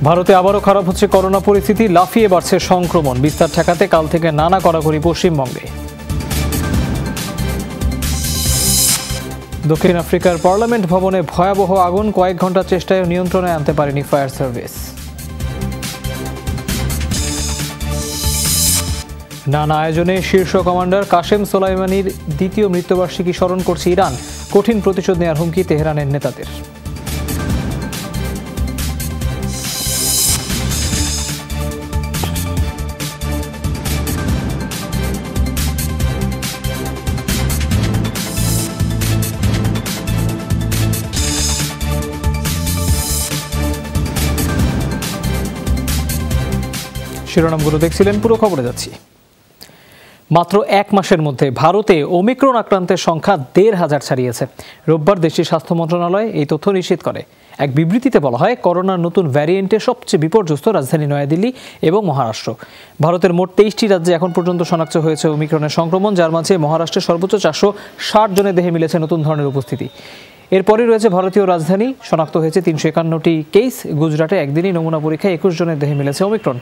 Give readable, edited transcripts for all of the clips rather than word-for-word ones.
ভারতে আবারও খারাপ হচ্ছে করোনা পরিস্থিতি, লাফিয়ে বাড়ছে সংক্রমণ। বিস্তার ঠেকাতে কাল থেকে নানা কড়াকড়ি পশ্চিমবঙ্গে। দক্ষিণ আফ্রিকার পার্লামেন্ট ভবনে ভয়াবহ আগুন, কয়েক ঘন্টার চেষ্টায় নিয়ন্ত্রণে আনতে পারেনি ফায়ার সার্ভিস। নানা আয়োজনে শীর্ষ কমান্ডার কাশেম সোলাইমানির দ্বিতীয় মৃত্যুবার্ষিকী স্মরণ করছে ইরান। কঠিন প্রতিশোধ নেওয়ার হুমকি তেহরানের নেতাদের। শিরোনামগুলো দেখছিলেন, পুরো খবরে যাচ্ছি। মাত্র এক মাসের মধ্যে ভারতে ওমিক্রন আক্রান্তের সংখ্যা ১৫০০ ছাড়িয়েছে। রোববার দেশটির স্বাস্থ্য মন্ত্রণালয় এই তথ্য নিশ্চিত করে। এক বিবৃতিতে বলা হয়, করোনার নতুন ভ্যারিয়েন্টে সবচেয়ে বিপর্যস্ত রাজধানী নয়াদিল্লি এবং মহারাষ্ট্র। ভারতের মোট ২৩টি রাজ্যে এখন পর্যন্ত শনাক্ত হয়েছে ওমিক্রনের সংক্রমণ, যার মাঝে মহারাষ্ট্রের সর্বোচ্চ ৪৬০ জনের দেহে মিলেছে নতুন ধরনের উপস্থিতি। এরপরে রয়েছে ভারতীয় রাজধানী, শনাক্ত হয়েছে ৩৫১টি কেস। গুজরাটে একদিনই নমুনা পরীক্ষায় ২১ জনের দেহে মিলেছে ওমিক্রন।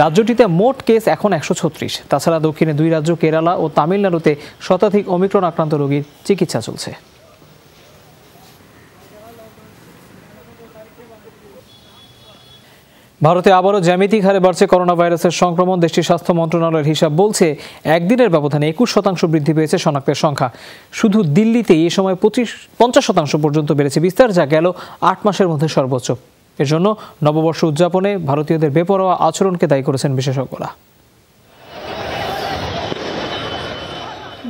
রাজ্যটিতে মোট কেস এখন ১৩৬। তাছাড়া দক্ষিণে ২ রাজ্য কেরালা ও তামিলনাড়ুতে শতাধিক ওমিক্রন আক্রান্ত রোগীর চিকিৎসা চলছে। ভারতে আবারও জ্যামিতিক হারে বাড়ছে করোনা ভাইরাসের সংক্রমণ। দেশটির স্বাস্থ্য মন্ত্রণালয়ের হিসাব বলছে, একদিনের ব্যবধানে ২১% বৃদ্ধি পেয়েছে শনাক্তের সংখ্যা। শুধু দিল্লিতেই এ সময় ৫০% পর্যন্ত বেড়েছে বিস্তার, যা গেল ৮ মাসের মধ্যে সর্বোচ্চ। এর জন্য নববর্ষ উদযাপনে ভারতীয়দের বেপরোয়া আচরণকে দায়ী করেছেন বিশেষজ্ঞরা।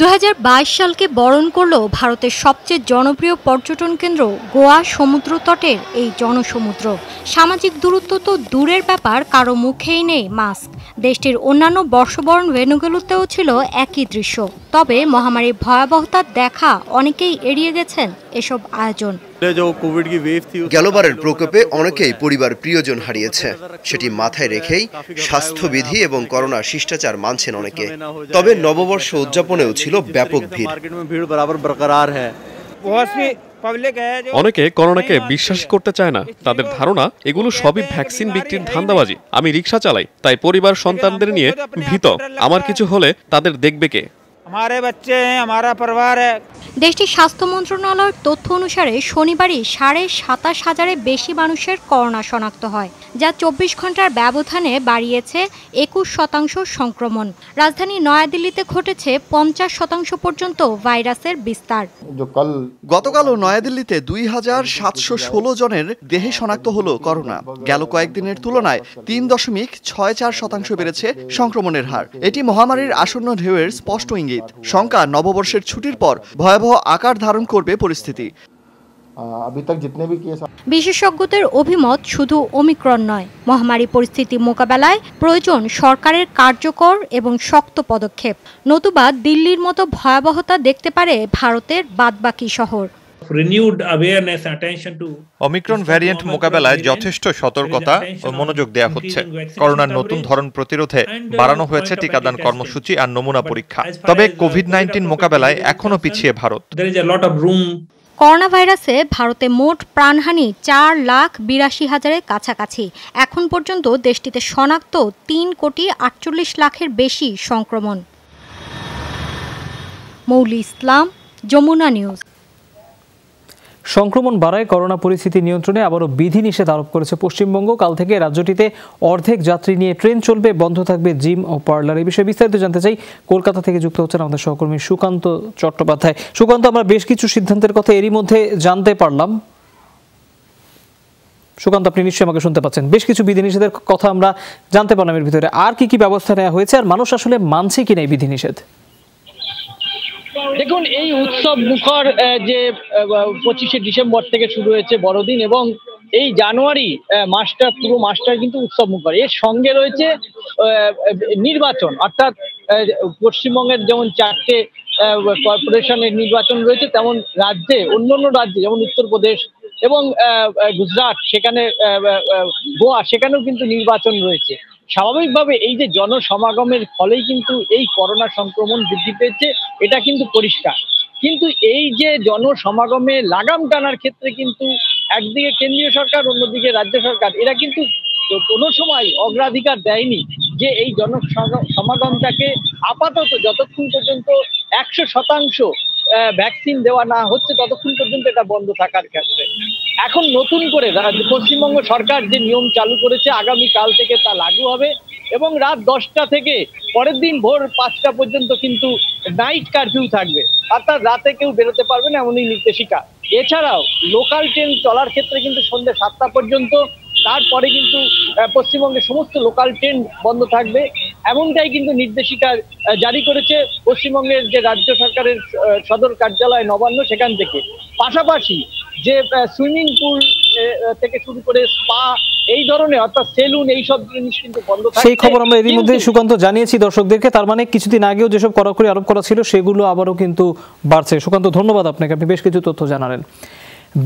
২০২২ সালকে বরণ করল ভারতের সবচেয়ে জনপ্রিয় পর্যটন কেন্দ্র গোয়া সমুদ্র তটের এই জনসমুদ্র। সামাজিক দূরত্ব তো দূরের ব্যাপার, কারো মুখেই নেই মাস্ক। দেশটির অন্যান্য বর্ষবরণ ভেন্যুগুলোতেও ছিল একই দৃশ্য। তবে মহামারীর ভয়াবহতা দেখা অনেকেই এড়িয়ে গেছেন এসব আয়োজন। গেলবারের প্রকোপে অনেকেই পরিবার প্রিয়জন হারিয়েছে, সেটি মাথায় রেখেই স্বাস্থ্যবিধি এবং করোনা শিষ্টাচার মানছেন অনেকে। তবে নববর্ষ উদযাপনেও ছিল ব্যাপক ভিড়। অনেকে করোনাকে বিশ্বাস করতে চায় না। তাদের ধারণা এগুলো সবই ভ্যাকসিন বিক্রির ধান্দাবাজি। আমি রিক্সা চালাই, তাই পরিবার সন্তানদের নিয়ে ভীত। আমার কিছু হলে তাদের দেখবে কে? দেশটির স্বাস্থ্য মন্ত্রণালয়ের তথ্য অনুসারে শনিবারই ২৭,৫০০ বেশি মানুষের করোনা শনাক্ত হয়, যা ২৪ ঘন্টার ব্যবধানে বাড়িয়েছে ২১% সংক্রমণ। রাজধানী নয়াদিল্লিতে ঘটেছে ৫০% পর্যন্ত ভাইরাসের বিস্তার। গতকালও নয়াদিল্লিতে ২,৭১৬ জনের দেহে শনাক্ত হলো করোনা। গেল কয়েকদিনের তুলনায় ৩.৬৪% বেড়েছে সংক্রমণের হার। এটি মহামারীর আসন্ন ঢেউয়ের স্পষ্ট ইঙ্গিত। শঙ্কা, নববর্ষের ছুটির পর ভয়াবহ আকার ধারণ করবে পরিস্থিতি। বিশেষজ্ঞদের অভিমত, শুধু ওমিক্রন নয়, মহামারী পরিস্থিতি মোকাবেলায় প্রয়োজন সরকারের কার্যকর এবং শক্ত পদক্ষেপ। নতুবা দিল্লির মতো ভয়াবহতা দেখতে পারে ভারতের বাদবাকি শহর। ওমিক্রন ভ্যারিয়েন্ট মোকাবেলায় যথেষ্ট সতর্কতা ও মনোযোগ দেওয়া হচ্ছে। করোনার নতুন ধরন প্রতিরোধে বাড়ানো হয়েছে টিকাদান কর্মসূচি আর নমুনা পরীক্ষা। তবে কোভিড-১৯ মোকাবেলায় এখনো পিছিয়ে ভারত। করোনা ভাইরাসে ভারতে মোট প্রাণহানি ৪,৮২,০০০-এর কাছাকাছি। এখন পর্যন্ত দেশটিতে শনাক্ত ৩,৪৮,০০,০০০-এর বেশি সংক্রমণ। মৌলি ইসলাম, যমুনা নিউজ। সংক্রমণ বাড়ায় করোনা পরিস্থিতি নিয়ন্ত্রণে আবারও বিধিনিষেধ আরোপ করেছে পশ্চিমবঙ্গ। কাল থেকে রাজ্যটিতে অর্ধেক যাত্রী নিয়ে ট্রেন চলবে, বন্ধ থাকবে জিম ও পার্লার। এই বিষয়ে বিস্তারিত জানতে চাই, কলকাতা থেকে যুক্ত হচ্ছেন আমাদের সহকর্মী সুকান্ত চট্টোপাধ্যায়। সুকান্ত, আমরা বেশ কিছু সিদ্ধান্তের কথা এরই মধ্যে জানতে পারলাম। সুকান্ত, আপনি নিশ্চয়ই আমাকে শুনতে পাচ্ছেন। বেশ কিছু বিধিনিষেধের কথা আমরা জানতে পারলাম। এর ভিতরে আর কি কি ব্যবস্থা নেওয়া হয়েছে, আর মানুষ আসলে মানছে কিনা এই বিধিনিষেধ? দেখুন, এই উৎসব মুখর যে 25শে ডিসেম্বর থেকে শুরু হয়েছে বড়দিন, এবং এই জানুয়ারি মাসটা, পুরো মাসটা কিন্তু উৎসব মুখর। এর সঙ্গে রয়েছে নির্বাচন, অর্থাৎ পশ্চিমবঙ্গের যেমন 4টে কর্পোরেশনের নির্বাচন রয়েছে, তেমন রাজ্যে, অন্যান্য রাজ্যে যেমন উত্তরপ্রদেশ এবং গুজরাট, সেখানে গোয়া, সেখানেও কিন্তু নির্বাচন রয়েছে। স্বাভাবিকভাবে এই যে জনসমাগমের ফলেই কিন্তু এই করোনা সংক্রমণ বৃদ্ধি পেয়েছে, এটা কিন্তু পরিষ্কার। কিন্তু এই যে জনসমাগমে লাগাম টানার ক্ষেত্রে কিন্তু একদিকে কেন্দ্রীয় সরকার, অন্যদিকে রাজ্য সরকার, এরা কিন্তু কোনো সময় অগ্রাধিকার দেয়নি যে এই সমাগমটাকে আপাতত যতক্ষণ পর্যন্ত 100% ভ্যাকসিন দেওয়া না হচ্ছে ততক্ষণ পর্যন্ত এটা বন্ধ থাকার ক্ষেত্রে। এখন নতুন করে পশ্চিমবঙ্গ সরকার যে নিয়ম চালু করেছে আগামী কাল থেকে তা লাগু হবে এবং রাত 10টা থেকে পরের দিন ভোর 5টা পর্যন্ত কিন্তু নাইট কারফিউ থাকবে, অর্থাৎ রাতে কেউ বেরোতে পারবে না এমনই নির্দেশিকা। এছাড়াও লোকাল ট্রেন চলার ক্ষেত্রে কিন্তু সন্ধ্যে 7টা পর্যন্ত, তারপরে কিন্তু পশ্চিমবঙ্গের সমস্ত লোকাল ট্রেন বন্ধ থাকবে এমনটাই কিন্তু নির্দেশিকা জারি করেছে পশ্চিমবঙ্গের যে রাজ্য সরকারের সদর কার্যালয় নবান্ন সেখান থেকে। পাশাপাশি যে সুইমিং পুল থেকে শুরু করে স্পা এই ধরনের অর্থাৎ সেলুন এইসব জিনিস কিন্তু বন্ধ থাকবে। সেই খবর আমরা এরই মধ্যে সুকান্ত জানিয়েছি দর্শকদেরকে। তার মানে কিছুদিন আগেও যেসব কড়াকড়ি আরোপ করা ছিল সেগুলো আবারও কিন্তু বাড়ছে। সুকান্ত, ধন্যবাদ আপনাকে, আপনি বেশ কিছু তথ্য জানালেন।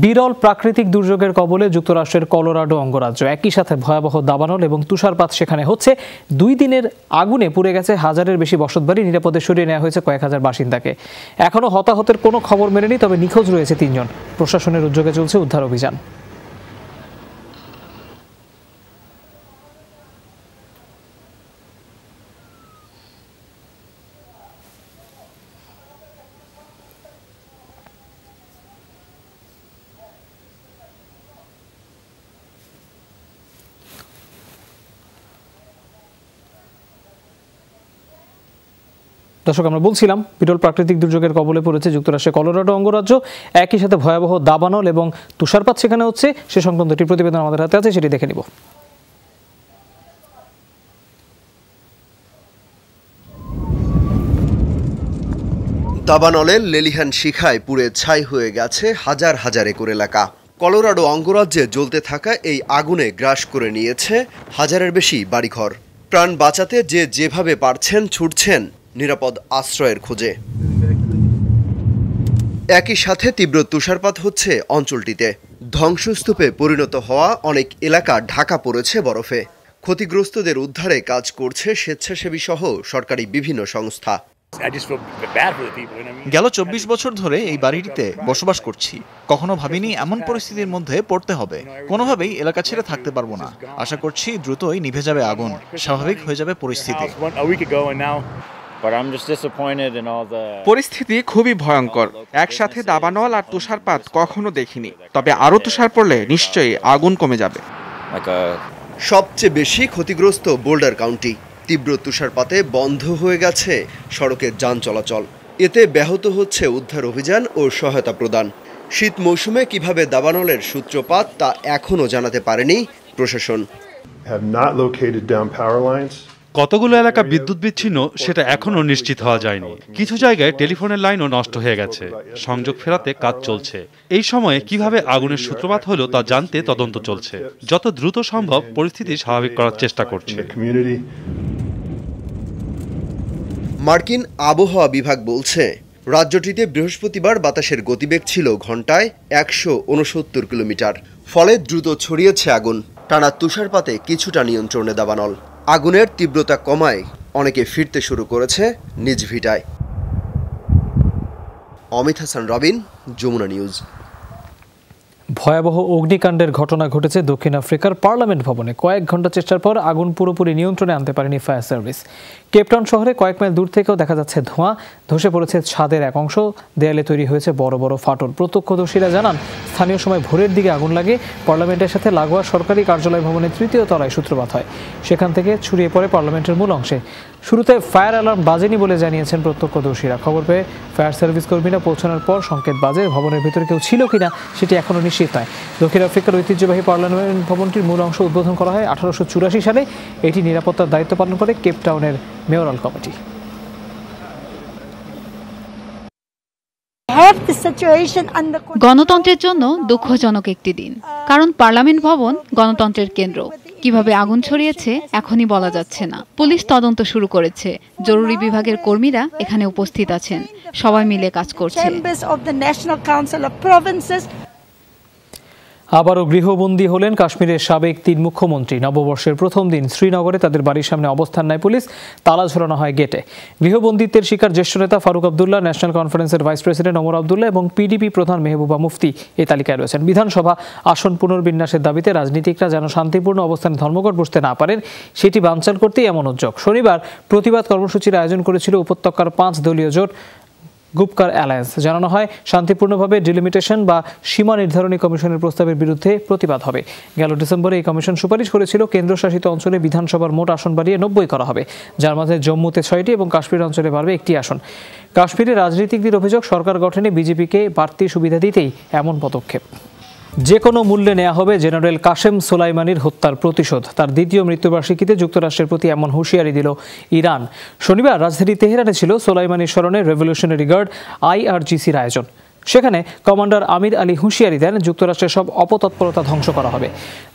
বিরল প্রাকৃতিক দুর্যোগের কবলে যুক্তরাষ্ট্রের কলোরাডো অঙ্গরাজ্য, একই সাথে ভয়াবহ দাবানল এবং তুষারপাত সেখানে হচ্ছে। 2 দিনের আগুনে পুড়ে গেছে হাজারের বেশি বসতবাড়ি, নিরাপদে সরিয়ে নেওয়া হয়েছে কয়েক হাজার বাসিন্দাকে। এখনও হতাহতের কোনো খবর মেলেনি, তবে নিখোঁজ রয়েছে 3 জন। প্রশাসনের উদ্যোগে চলছে উদ্ধার অভিযান। দর্শক, আমরা বলছিলাম বিরল প্রাকৃতিক দুর্যোগের কবলে পড়েছে যুক্তরাষ্ট্রের কলোরাডো অঙ্গরাজ্য, একই সাথে ভয়াবহ দাবানল এবং তুষারপাত সেখানে হচ্ছে। সে সংক্রান্ত একটি প্রতিবেদন আমাদের হাতে আছে, সেটি দেখে নিব। দাবানলের লেলিহান শিখায় পুড়ে ছাই হয়ে গেছে হাজার হাজার একর এলাকা। কলোরাডো অঙ্গরাজ্যে জ্বলতে থাকা এই আগুনে গ্রাস করে নিয়েছে হাজারের বেশি বাড়িঘর। প্রাণ বাঁচাতে যেভাবে পারছেন ছুটছেন নিরাপদ আশ্রয়ের খোঁজে। একই সাথে তীব্র তুষারপাত হচ্ছে অঞ্চলটিতে। ধ্বংসস্তূপে পরিণত হওয়া অনেক এলাকা ঢাকা পড়েছে বরফে। ক্ষতিগ্রস্তদের উদ্ধারে কাজ করছে স্বেচ্ছাসেবী সহ সরকারি বিভিন্ন সংস্থা। গেল 24 বছর ধরে এই বাড়িটিতে বসবাস করছি। কখনো ভাবিনি এমন পরিস্থিতির মধ্যে পড়তে হবে। কোনোভাবেই এলাকা ছেড়ে থাকতে পারবো না। আশা করছি দ্রুতই নিভে যাবে আগুন, স্বাভাবিক হয়ে যাবে পরিস্থিতি। পরিস্থিতি খুবই ভয়ঙ্কর। একসাথে দাবানল আর তুষারপাত কখনো দেখিনি, তবে আরো তুষার পড়লে নিশ্চয়ই আগুন কমে যাবে। সবচেয়ে বেশি ক্ষতিগ্রস্ত বোল্ডার কাউন্টি। তীব্র তুষারপাতে বন্ধ হয়ে গেছে সড়কের যান চলাচল। এতে ব্যাহত হচ্ছে উদ্ধার অভিযান ও সহায়তা প্রদান। শীত মৌসুমে কিভাবে দাবানলের সূত্রপাত তা এখনও জানাতে পারেনি প্রশাসন। কতগুলো এলাকা বিদ্যুৎ বিচ্ছিন্ন সেটা এখনো নিশ্চিত হওয়া যায়নি। কিছু জায়গায় টেলিফোনের লাইনও নষ্ট হয়ে গেছে। সংযোগ ফেরাতে কাজ চলছে। এই সময়ে কিভাবে আগুনের সূত্রপাত হলো তা জানতে তদন্ত চলছে। যত দ্রুত সম্ভব পরিস্থিতি স্বাভাবিক করার চেষ্টা করছে। মার্কিন আবহাওয়া বিভাগ বলছে রাজ্যটিতে বৃহস্পতিবার বাতাসের গতিবেগ ছিল ঘন্টায় 169 কিলোমিটার। ফলে দ্রুত ছড়িয়েছে আগুন। টানা তুষারপাতে কিছুটা নিয়ন্ত্রণে দাবানল। আগুনের তীব্রতা কমায় অনেকে ফিরতে শুরু করেছে নিজ ভিটায়। অমিত হাসান রবিন, যমুনা নিউজ। ভয়াবহ অগ্নিকাণ্ডের ঘটনা ঘটেছে দক্ষিণ আফ্রিকার পার্লামেন্ট ভবনে। কয়েক ঘন্টা চেষ্টার পর আগুন পুরোপুরি নিয়ন্ত্রণে আনতে পারেনি ফায়ার সার্ভিস। কেপটাউন শহরে কয়েক মাইল দূর থেকেও দেখা যাচ্ছে ধোঁয়া। ধসে পড়েছে ছাদের এক অংশ, দেয়ালে তৈরি হয়েছে বড় বড় ফাটল। প্রত্যক্ষদর্শীরা জানান স্থানীয় সময় ভোরের দিকে আগুন লাগে। পার্লামেন্টের সাথে লাগোয়া সরকারি কার্যালয় ভবনের 3য় তলায় সূত্রপাত হয়। সেখান থেকে ছড়িয়ে পড়ে পার্লামেন্টের মূল অংশে। শুরুতে ফায়ার অ্যালার্ম বাজেনি বলে জানিয়েছেন প্রত্যক্ষদর্শীরা। খবর পেয়ে ফায়ার সার্ভিস কর্মীরা পৌঁছানোর পর সংকেত বাজে। ভবনের ভিতরে কেউ ছিল কিনা সেটি এখনও নিশ্চিত নয়। দক্ষিণ আফ্রিকার ঐতিহ্যবাহী পার্লামেন্ট ভবনটির মূল অংশ উদ্বোধন করা হয় 1884 সালে। এটি নিরাপত্তার দায়িত্ব পালন করে কেপটাউনের মেয়রাল কমিটি। গণতন্ত্রের জন্য দুঃখজনক একটি দিন, কারণ পার্লামেন্ট ভবন গণতন্ত্রের কেন্দ্র। কিভাবে আগুন ছড়িয়েছে এখনই বলা যাচ্ছে না। পুলিশ তদন্ত শুরু করেছে। জরুরি বিভাগের কর্মীরা এখানে উপস্থিত আছেন। সবাই মিলে কাজ করছে। আবারও গৃহবন্দী হলেন কাশ্মীরের সাবেক ৩ মুখ্যমন্ত্রী। নববর্ষের প্রথম দিন শ্রীনগরে তাদের বাড়ির সামনে অবস্থান নেয় পুলিশ, তালা ঝোলানো হয় গেটে। গৃহবন্দিত্বের শিকার জ্যেষ্ঠ নেতা ফারুক আবদুল্লাহ, ন্যাশনাল কনফারেন্সের ভাইস প্রেসিডেন্ট ওমর আবদুল্লাহ এবং পিডিপি প্রধান মেহবুবা মুফতি এই তালিকায় রয়েছেন। বিধানসভা আসন পুনর্বিন্যাসের দাবিতে রাজনীতিকরা যেন শান্তিপূর্ণ অবস্থানে ধর্মঘট বসতে না পারেন, সেটি বানচাল করতেই এমন উদ্যোগ। শনিবার প্রতিবাদ কর্মসূচির আয়োজন করেছিল উপত্যকার 5 দলীয় জোট গুপকার অ্যালায়েন্স। জানানো হয়, শান্তিপূর্ণভাবে ডিলিমিটেশন বা সীমা নির্ধারণী কমিশনের প্রস্তাবের বিরুদ্ধে প্রতিবাদ হবে। গেল ডিসেম্বরে এই কমিশন সুপারিশ করেছিল কেন্দ্রশাসিত অঞ্চলে বিধানসভার মোট আসন বাড়িয়ে 90 করা হবে, যার মধ্যে জম্মুতে 6টি এবং কাশ্মীর অঞ্চলে বাড়বে 1টি আসন। কাশ্মীরের রাজনীতিকদের অভিযোগ, সরকার গঠনে বিজেপিকে বাড়তি সুবিধা দিতেই এমন পদক্ষেপ। যে কোনো মূল্যে নেওয়া হবে জেনারেল কাশেম সোলাইমানির হত্যার প্রতিশোধ। তার দ্বিতীয় মৃত্যুবার্ষিকীতে যুক্তরাষ্ট্রের প্রতি এমন হুঁশিয়ারি দিল ইরান। শনিবার রাজধানী তেহরানে ছিল সোলাইমানির স্মরণে রেভলিউশনারি গার্ড IRGCর আয়োজন। সেখানে কমান্ডার আমির আলী হুঁশিয়ারি দেন, যুক্তরাষ্ট্রের সব অপতৎপরতা ধ্বংস করা হবে।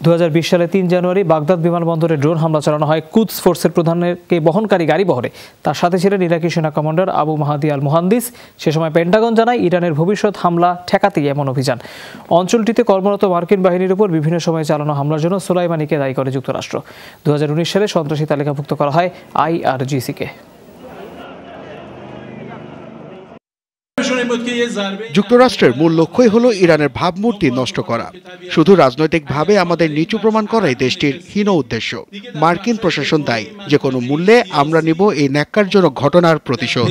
2020 সালে 3 জানুয়ারি বাগদাদ বিমানবন্দরে ড্রোন হামলা চালানো হয় কুদস ফোর্সের প্রধানকে বহনকারী গাড়ি বহরে। তার সাথে ছিলেন ইরাকি সেনা কমান্ডার আবু মাহাদি আল মুহান্দিস। সে সময় পেন্টাগন জানায়, ইরানের ভবিষ্যৎ হামলা ঠেকাতেই এমন অভিযান। অঞ্চলটিতে কর্মরত মার্কিন বাহিনীর উপর বিভিন্ন সময়ে চালানো হামলার জন্য সোলাইমানিকে দায়ী করে যুক্তরাষ্ট্র। 2019 সালে সন্ত্রাসী তালিকাভুক্ত করা হয় IRGCকে। যুক্তরাষ্ট্রের মূল লক্ষ্যই হলো ইরানের ভাবমূর্তি নষ্ট করা। শুধু রাজনৈতিকভাবে আমাদের নিচু প্রমাণ করাই দেশটির হীন উদ্দেশ্য। মার্কিন প্রশাসন দায়ী, যে কোনো মূল্যে আমরা নিব এই ন্যাক্কারজনক ঘটনার প্রতিশোধ।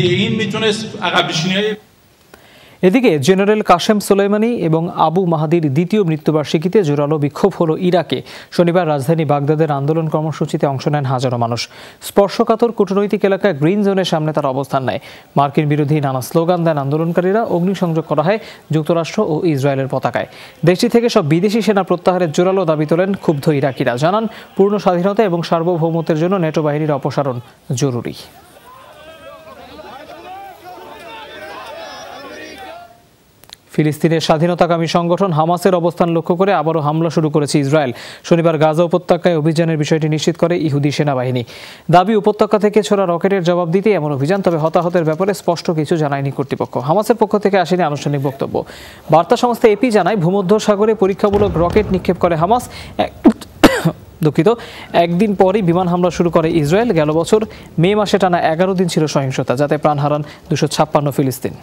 এদিকে জেনারেল কাশেম সোলাইমানি এবং আবু মাহাদির দ্বিতীয় মৃত্যুবার্ষিকীতে জোরালো বিক্ষোভ হলো ইরাকে। শনিবার রাজধানী বাগদাদের আন্দোলন কর্মসূচিতে অংশ নেন হাজারো মানুষ। স্পর্শকাতর কূটনৈতিক এলাকায় গ্রিন জোনের সামনে তারা অবস্থান নেয়। মার্কিন বিরোধী নানা স্লোগান দেন আন্দোলনকারীরা। অগ্নিসংযোগ করা হয় যুক্তরাষ্ট্র ও ইসরায়েলের পতাকায়। দেশটি থেকে সব বিদেশি সেনা প্রত্যাহারের জোরালো দাবি তোলেন ক্ষুব্ধ ইরাকিরা। জানান, পূর্ণ স্বাধীনতা এবং সার্বভৌমত্বের জন্য নেটো বাহিনীর অপসারণ জরুরি। ফিলিস্তিনের স্বাধীনতাকামী সংগঠন হামাসের অবস্থান লক্ষ্য করে আবারও হামলা শুরু করেছে ইসরায়েল। শনিবার গাজা উপত্যকায় অভিযানের বিষয়টি নিশ্চিত করে ইহুদি সেনাবাহিনী। দাবি, উপত্যকা থেকে ছোড়া রকেটের জবাব দিতে এমন অভিযান। তবে হতাহতের ব্যাপারে স্পষ্ট কিছু জানায়নি কর্তৃপক্ষ। হামাসের পক্ষ থেকে আসেনি আনুষ্ঠানিক বক্তব্য। বার্তা সংস্থা AP জানায়, ভূমধ্যসাগরে পরীক্ষামূলক রকেট নিক্ষেপ করে হামাস। একদিন পরই বিমান হামলা শুরু করে ইসরায়েল। গেল বছর মে মাসে টানা 11 দিন ছিল সহিংসতা, যাতে প্রাণ হারান 256 ফিলিস্তিন।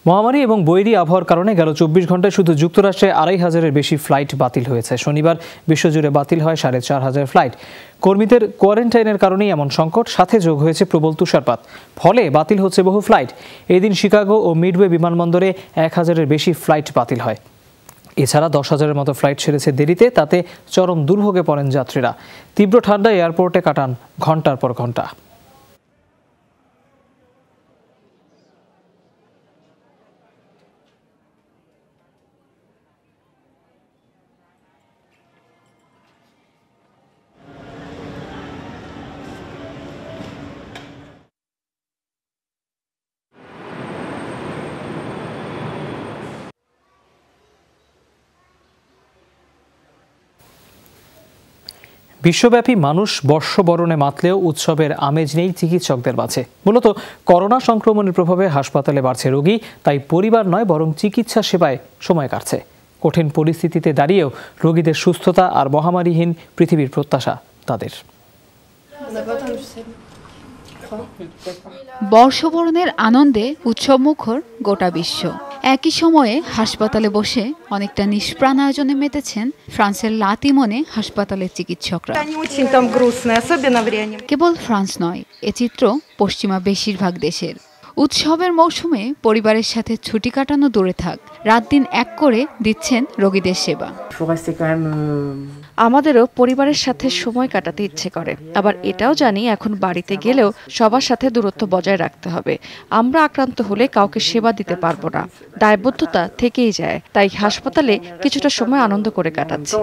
মহামারী এবং বৈরী আবহাওয়ার কারণে গেল 24 ঘন্টায় শুধু যুক্তরাষ্ট্রে 2500-এর বেশি ফ্লাইট বাতিল হয়েছে। শনিবার বিশ্বজুড়ে বাতিল হয় 4500 ফ্লাইট। কর্মীদের কোয়ারেন্টাইনের কারণেই এমন সংকট, সাথে যোগ হয়েছে প্রবল তুষারপাত। ফলে বাতিল হচ্ছে বহু ফ্লাইট। এদিন শিকাগো ও মিডওয়ে বিমানবন্দরে 1000-এর বেশি ফ্লাইট বাতিল হয়। এছাড়া 10,000-এর মতো ফ্লাইট ছেড়েছে দেরিতে, তাতে চরম দুর্ভোগে পড়েন যাত্রীরা। তীব্র ঠান্ডায় এয়ারপোর্টে কাটান ঘন্টার পর ঘন্টা। বিশ্বব্যাপী মানুষ বর্ষবরণে মাতলেও উৎসবের আমেজ নেই চিকিৎসকদের মাঝে। মূলত করোনা সংক্রমণের প্রভাবে হাসপাতালে বাড়ছে রোগী, তাই পরিবার নয় বরং চিকিৎসা সেবায় সময় কাটছে। কঠিন পরিস্থিতিতে দাঁড়িয়েও রোগীদের সুস্থতা আর মহামারীহীন পৃথিবীর প্রত্যাশা তাদের। বর্ষবরণের আনন্দে উৎসবমুখর গোটা বিশ্ব। একই সময়ে হাসপাতালে বসে অনেকটা নিষ্প্রাণ আয়োজনে মেতেছেন ফ্রান্সের লাতিমনে হাসপাতালের চিকিৎসকরা। কেবল ফ্রান্স নয়, এ চিত্র পশ্চিমা বেশিরভাগ দেশের। উৎসবের মৌসুমে পরিবারের সাথে ছুটি কাটানো দূরে থাক, রাত দিন এক করে দিচ্ছেন রোগীদের সেবা। আমাদেরও পরিবারের সাথে সময় কাটাতে ইচ্ছে করে, আবার এটাও জানি এখন বাড়িতে গেলেও সবার সাথে দূরত্ব বজায় রাখতে হবে। আমরা আক্রান্ত হলে কাউকে সেবা দিতে পারবো না, দায়বদ্ধতা থেকেই যায়। তাই হাসপাতালে কিছুটা সময় আনন্দ করে কাটাচ্ছি।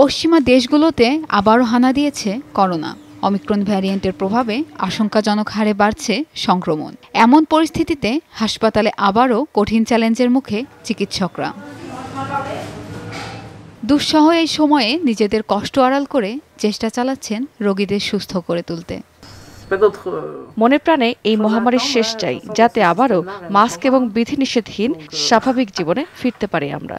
পশ্চিমা দেশগুলোতে আবারও হানা দিয়েছে করোনা। অমিক্রন ভ্যারিয়েন্টের প্রভাবে আশঙ্কাজনক হারে বাড়ছে সংক্রমণ। এমন পরিস্থিতিতে হাসপাতালে আবারও কঠিন চ্যালেঞ্জের মুখে চিকিৎসকরা। দুঃসহ এই সময়ে নিজেদের কষ্ট আড়াল করে চেষ্টা চালাচ্ছেন রোগীদের সুস্থ করে তুলতে। মনে প্রাণে এই মহামারীর শেষ চাই, যাতে আবারও মাস্ক এবং বিধিনিষেধহীন স্বাভাবিক জীবনে ফিরতে পারি আমরা।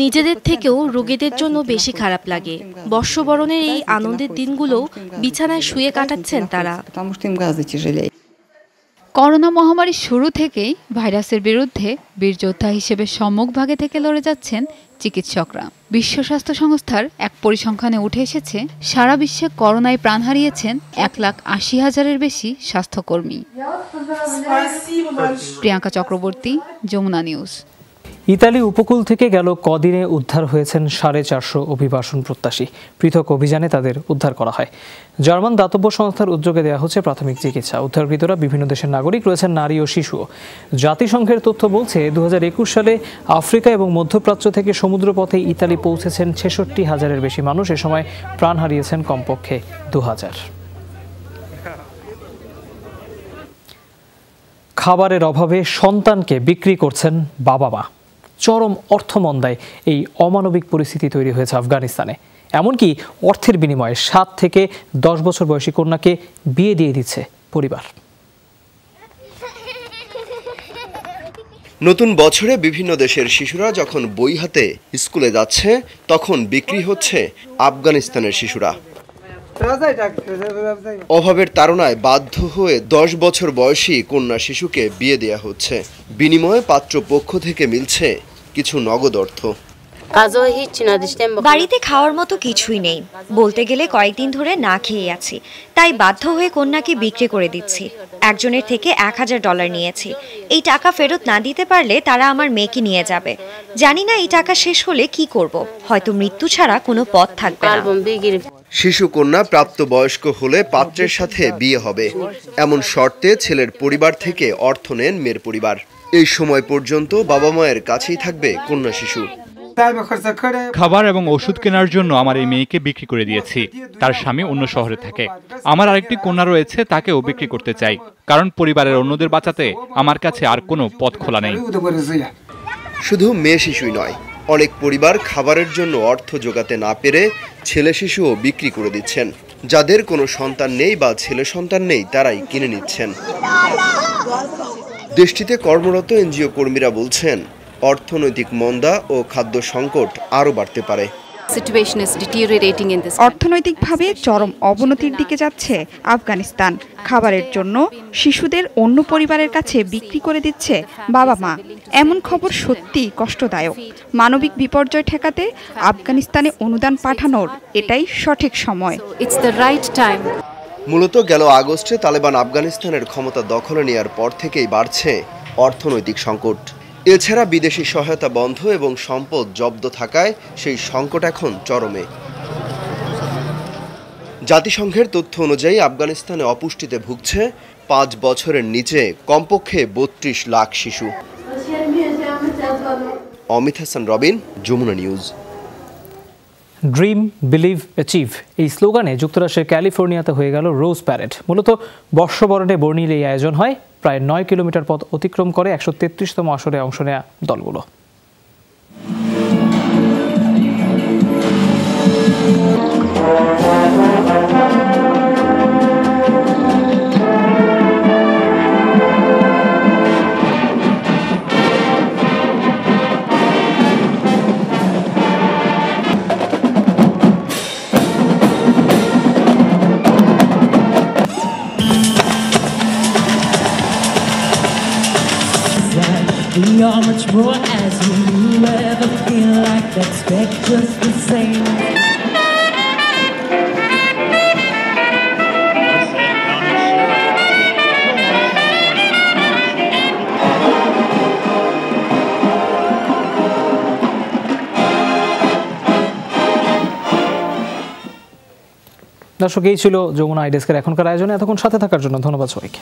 নিজেদের থেকেও রোগীদের জন্য বেশি খারাপ লাগে। বর্ষবরণের এই আনন্দের দিনগুলো বিছানায় শুয়ে কাটাচ্ছেন তারা। করোনা মহামারীর শুরু থেকেই ভাইরাসের বিরুদ্ধে বীর যোদ্ধা হিসেবে সম্মুখভাগে থেকে লড়ে যাচ্ছেন চিকিৎসকরা। বিশ্ব স্বাস্থ্য সংস্থার এক পরিসংখ্যানে উঠে এসেছে, সারা বিশ্বে করোনায় প্রাণ হারিয়েছেন 1,80,000-এর বেশি স্বাস্থ্যকর্মী। প্রিয়াঙ্কা চক্রবর্তী, যমুনা নিউজ। ইতালি উপকূল থেকে গেল কদিনে উদ্ধার হয়েছেন 450 অভিবাসন প্রত্যাশী। পৃথক অভিযানে তাদের উদ্ধার করা হয়। জার্মান দাতব্য সংস্থার উদ্যোগে দেওয়া হচ্ছে প্রাথমিক চিকিৎসা। উদ্ধারকৃতরা বিভিন্ন দেশের নাগরিক, রয়েছেন নারী ও শিশুও। জাতিসংঘের তথ্য বলছে 2021 সালে আফ্রিকা এবং মধ্যপ্রাচ্য থেকে সমুদ্রপথে ইতালি পৌঁছেছেন 66,000-এর বেশি মানুষ। এ সময় প্রাণ হারিয়েছেন কমপক্ষে 2,000। খাবারের অভাবে সন্তানকে বিক্রি করছেন বাবা মা। চরম অর্থমন্দায় এই অমানবিক পরিস্থিতি তৈরি হয়েছে আফগানিস্তানে। এমনকি অর্থের বিনিময়ে 7 থেকে 10 বছর বয়সী কন্যাকে বিয়ে দিয়ে দিচ্ছে পরিবার। নতুন বছরে বিভিন্ন দেশের শিশুরা যখন বই হাতে স্কুলে যাচ্ছে, তখন বিক্রি হচ্ছে আফগানিস্তানের শিশুরা। অভাবের তাড়নায় বাধ্য হয়ে 10 বছর বয়সী কন্যা শিশুকে বিয়ে দেয়া হচ্ছে। বিনিময়ে পাত্রপক্ষ থেকে মিলছে কিছু নগদ অর্থ। বাড়িতে খাওয়ার মতো কিছুই নেই, বলতে গেলে কয়েকদিন ধরে না খেয়ে আছি, তাই বাধ্য হয়ে কন্যাকে বিক্রি করে দিচ্ছি। একজনের থেকে $1,000 নিয়েছি। এই টাকা ফেরত না দিতে পারলে তারা আমার মেয়েকে নিয়ে যাবে। জানি না এই টাকা শেষ হলে কি করব, হয়তো মৃত্যু ছাড়া কোনো পথ থাকবে না। শিশু কন্যা প্রাপ্তবয়স্ক হলে পাত্রের সাথে বিয়ে হবে, এমন শর্তে ছেলের পরিবার থেকে অর্থ নেন মেয়ের পরিবার। এই সময় পর্যন্ত বাবা মায়ের কাছেই থাকবে কন্যা শিশু। খাবার এবং ওষুধ কেনার জন্য আমার এই মেয়েকে বিক্রি করে দিয়েছি। তার স্বামী অন্য শহরে থাকে। আমার আরেকটি কন্যা রয়েছে, তাকেও বিক্রি করতে চাই, কারণ পরিবারের অন্যদের বাঁচাতে আমার কাছে আর কোনো পথ খোলা নেই। শুধু মেয়ে শিশুই নয়, অনেক পরিবার খাবারের জন্য অর্থ জোগাতে না পেরে ছেলে শিশুও বিক্রি করে দিচ্ছেন। যাদের কোনো সন্তান নেই বা ছেলে সন্তান নেই, তারাই কিনে নিচ্ছেন। দেশটিতে কর্মরত এনজিও কর্মীরা বলছেন, অর্থনৈতিক মন্দা ও খাদ্য সংকট আরও বাড়তে পারে। অর্থনৈতিকভাবে চরম অবনতির দিকে যাচ্ছে আফগানিস্তান। খাবারের জন্য শিশুদের অন্য পরিবারের কাছে বিক্রি করে দিচ্ছে বাবা মা। এমন খবর সত্যি কষ্টদায়ক। মানবিক বিপর্যয় ঠেকাতে আফগানিস্তানে অনুদান পাঠানোর এটাই সঠিক সময়। মূলত গেল আগস্টে তালেবান আফগানিস্তানের ক্ষমতা দখলে নেয়ার পর থেকেই বাড়ছে অর্থনৈতিক সংকট। এছাড়া বিদেশি সহায়তা বন্ধ এবং সম্পদ জব্দ থাকায় সেই সংকট এখন চরমে। জাতিসংঘের তথ্য অনুযায়ী আফগানিস্তানে অপুষ্টিতে ভুগছে 5 বছরের নিচে কমপক্ষে 32 লাখ শিশু। Amit Hasan Robin, Jamuna news. Dream, believe, achieve এই স্লোগানে যুক্তরাষ্ট্রের ক্যালিফোর্নিয়াতে হয়ে গেল রোজ প্যারেড। মূলত বর্ষবরণে বর্ণিল এই আয়োজন হয়। প্রায় 9 কিলোমিটার পথ অতিক্রম করে 133তম আসরে অংশ নেয়া দলগুলো। We are much more as you ever feel like expect just the same. দর্শক, এই ছিল যমুনা আইডেস্কের এখনকার আয়োজনে। এতক্ষণ সাথে থাকার জন্য ধন্যবাদ সবাইকে।